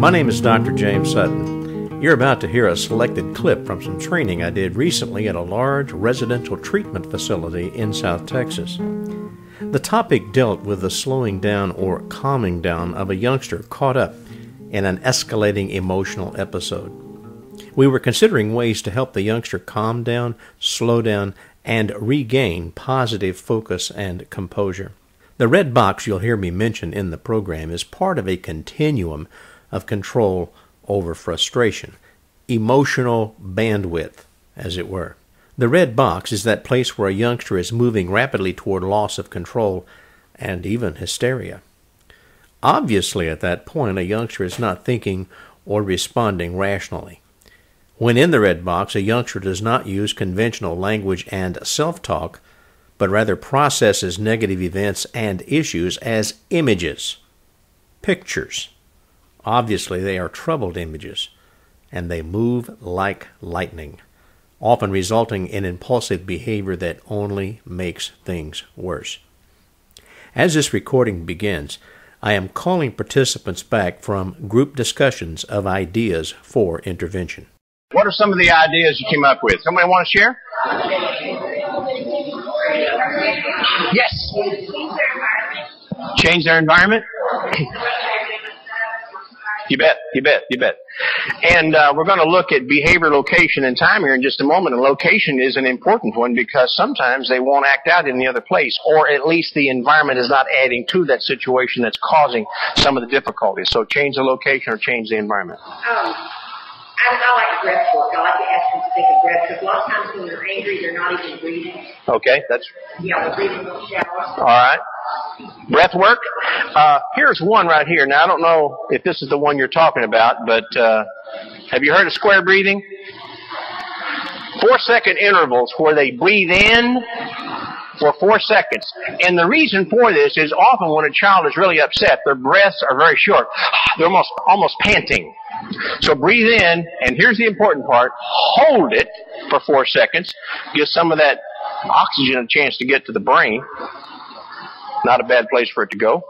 My name is Dr. James Sutton. You're about to hear a selected clip from some training I did recently at a large residential treatment facility in South Texas. The topic dealt with the slowing down or calming down of a youngster caught up in an escalating emotional episode. We were considering ways to help the youngster calm down, slow down, and regain positive focus and composure. The red box you'll hear me mention in the program is part of a continuum of control over frustration, emotional bandwidth, as it were. The red box is that place where a youngster is moving rapidly toward loss of control and even hysteria. Obviously, at that point, a youngster is not thinking or responding rationally. When in the red box, a youngster does not use conventional language and self-talk, but rather processes negative events and issues as images, pictures. Obviously, they are troubled images, and they move like lightning, often resulting in impulsive behavior that only makes things worse. As this recording begins, I am calling participants back from group discussions of ideas for intervention. What are some of the ideas you came up with? Somebody want to share? Yes. Change their environment? You bet. And we're going to look at behavior, location, and time here in just a moment. And location is an important one because sometimes they won't act out in the other place, or at least the environment is not adding to that situation that's causing some of the difficulties. So change the location or change the environment. I like breath work. I like to ask them to take a breath because a lot of times when they're angry, they're not even breathing. Okay, that's... Yeah, they're breathing no shallow. All right. Breath work. Here's one right here. Now, I don't know if this is the one you're talking about, but have you heard of square breathing? 4-second intervals where they breathe in for 4 seconds. And the reason for this is often when a child is really upset, their breaths are very short. They're almost panting. So breathe in, and here's the important part. Hold it for 4 seconds. Give some of that oxygen a chance to get to the brain. Not a bad place for it to go.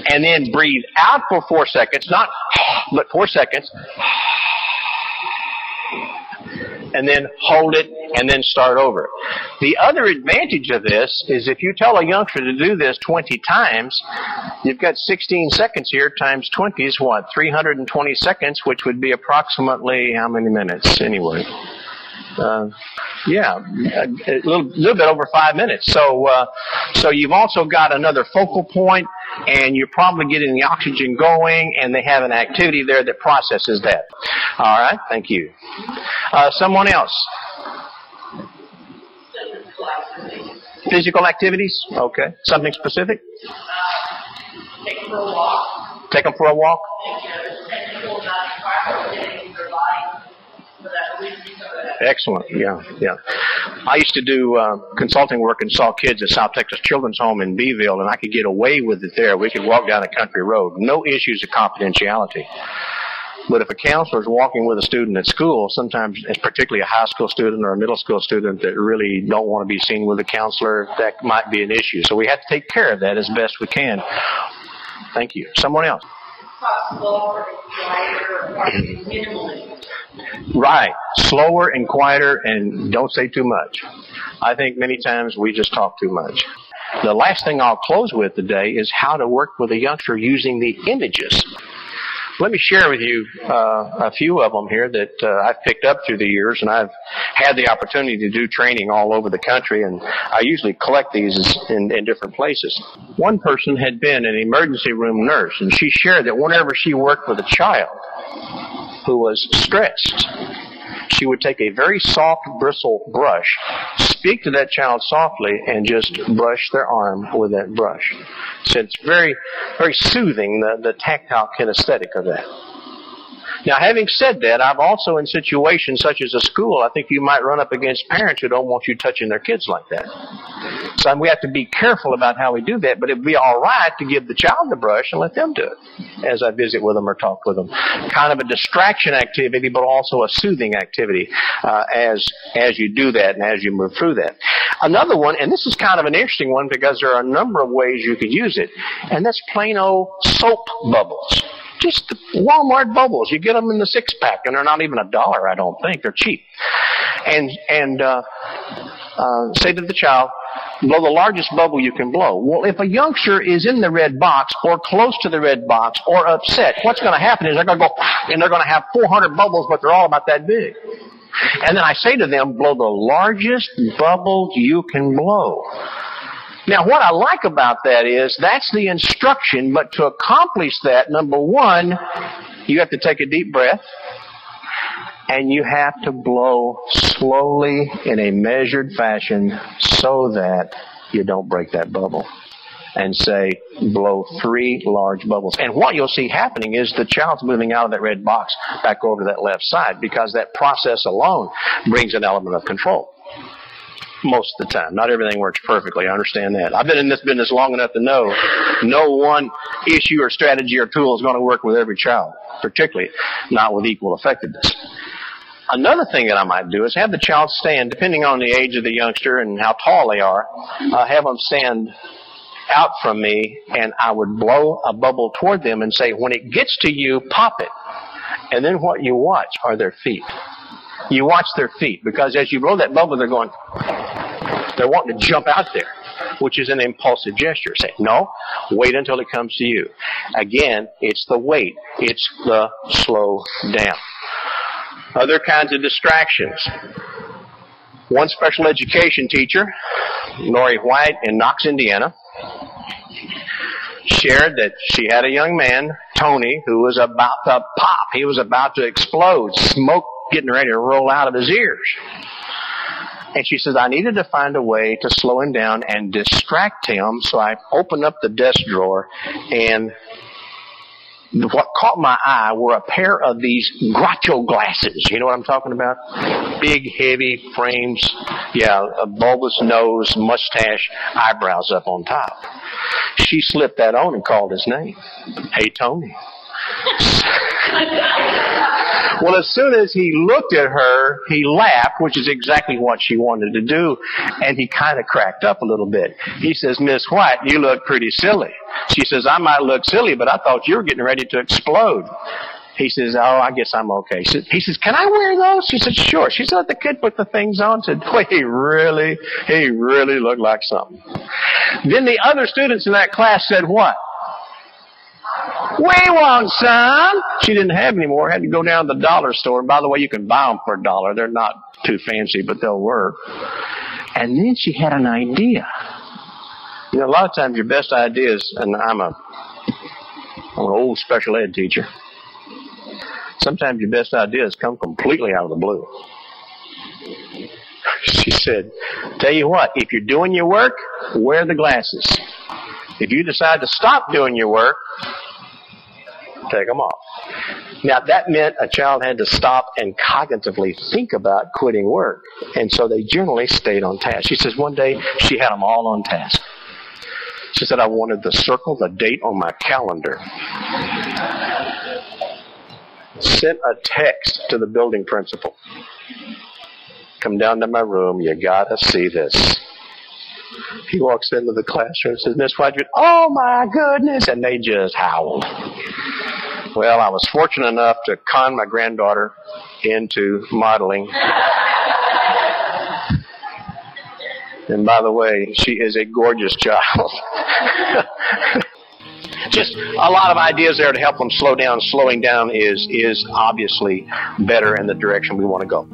And then breathe out for 4 seconds. Not, but 4 seconds. And then hold it, and then start over. The other advantage of this is if you tell a youngster to do this 20 times, you've got 16 seconds here times 20 is what? 320 seconds, which would be approximately how many minutes anyway? A little bit over 5 minutes. So you've also got another focal point, and you're probably getting the oxygen going, and they have an activity there that processes that. All right, thank you. Someone else? Physical activities? Okay. Something specific? Take them for a walk. Take them for a walk? Excellent. Yeah. I used to do consulting work and saw kids at South Texas Children's Home in Beeville, and I could get away with it there. We could walk down a country road. No issues of confidentiality. But if a counselor is walking with a student at school, sometimes, it's particularly a high school student or a middle school student that really don't want to be seen with a counselor, that might be an issue. So we have to take care of that as best we can. Thank you. Someone else? Right. Slower and quieter, and don't say too much. I think many times we just talk too much. The last thing I'll close with today is how to work with a youngster using the images. Let me share with you a few of them here that I've picked up through the years, and I've had the opportunity to do training all over the country, and I usually collect these in different places. One person had been an emergency room nurse, and she shared that whenever she worked with a child who was stressed, she would take a very soft bristle brush, speak to that child softly, and just brush their arm with that brush. So it's very, very soothing, the tactile kinesthetic of that. Now, having said that, I've also in situations such as a school, I think you might run up against parents who don't want you touching their kids like that. So we have to be careful about how we do that, but it'd be all right to give the child the brush and let them do it as I visit with them or talk with them. Kind of a distraction activity, but also a soothing activity as you do that and as you move through that. Another one, and this is kind of an interesting one because there are a number of ways you could use it, and that's plain old soap bubbles. Just the Walmart bubbles. You get them in the 6-pack, and they're not even $1, I don't think. They're cheap. And say to the child, blow the largest bubble you can blow. Well, if a youngster is in the red box or close to the red box or upset, what's going to happen is they're going to go, and they're going to have 400 bubbles, but they're all about that big. And then I say to them, blow the largest bubble you can blow. Now, what I like about that is that's the instruction, but to accomplish that, number one, you have to take a deep breath, and you have to blow slowly in a measured fashion so that you don't break that bubble. And say, blow 3 large bubbles. And what you'll see happening is the child's moving out of that red box back over to that left side, because that process alone brings an element of control. Most of the time. Not everything works perfectly. I understand that. I've been in this business long enough to know no one issue or strategy or tool is going to work with every child, particularly not with equal effectiveness. Another thing that I might do is have the child stand, depending on the age of the youngster and how tall they are, have them stand out from me, and I would blow a bubble toward them and say, when it gets to you, pop it. And then what you watch are their feet. You watch their feet, because as you blow that bubble, they're wanting to jump out there, which is an impulsive gesture. Say, no, wait until it comes to you. Again, it's the wait. It's the slow down. Other kinds of distractions. One special education teacher, Lori White in Knox, Indiana, shared that she had a young man, Tony, who was about to pop. He was about to explode, smoke getting ready to roll out of his ears. And she says, I needed to find a way to slow him down and distract him, so I opened up the desk drawer, and what caught my eye were a pair of these Groucho glasses. You know what I'm talking about? Big, heavy frames. Yeah, a bulbous nose, mustache, eyebrows up on top. She slipped that on and called his name. Hey, Tony. Well, as soon as he looked at her, he laughed, which is exactly what she wanted to do, and he kind of cracked up a little bit. He says, Miss White, you look pretty silly. She says, I might look silly, but I thought you were getting ready to explode. He says, oh, I guess I'm okay. He says, can I wear those? She said, sure. She said, let the kid put the things on. Said, boy, he really looked like something. Then the other students in that class said what? We want some. She didn't have any more. Had to go down to the dollar store. And by the way, you can buy them for $1. They're not too fancy, but they'll work. And then she had an idea. You know, a lot of times your best ideas, and I'm an old special ed teacher. Sometimes your best ideas come completely out of the blue. She said, tell you what, if you're doing your work, wear the glasses. If you decide to stop doing your work, take them off. Now, that meant a child had to stop and cognitively think about quitting work. And so they generally stayed on task. She says one day she had them all on task. She said, I wanted to circle the date on my calendar. Sent a text to the building principal. Come down to my room. You got to see this. He walks into the classroom and says, Miss White, oh my goodness, and they just howled. Well, I was fortunate enough to con my granddaughter into modeling. And by the way, she is a gorgeous child. Just a lot of ideas there to help them slow down. Slowing down is obviously better in the direction we want to go.